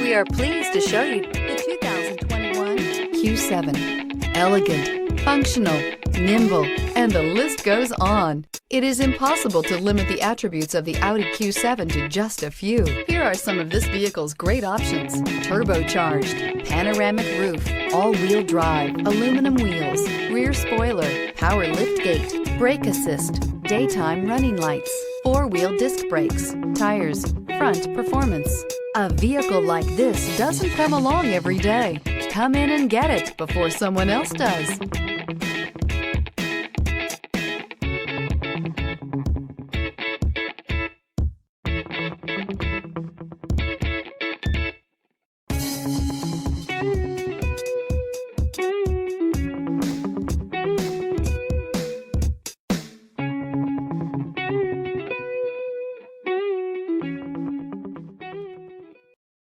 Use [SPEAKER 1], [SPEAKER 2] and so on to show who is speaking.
[SPEAKER 1] We are pleased to show you the 2021 Q7. Elegant, functional, nimble, and the list goes on. It is impossible to limit the attributes of the Audi Q7 to just a few. Here are some of this vehicle's great options: turbocharged, panoramic roof, all-wheel drive, aluminum wheels, rear spoiler, power liftgate, brake assist, daytime running lights, four-wheel disc brakes, tires, front performance. A vehicle like this doesn't come along every day. Come in and get it before someone else does.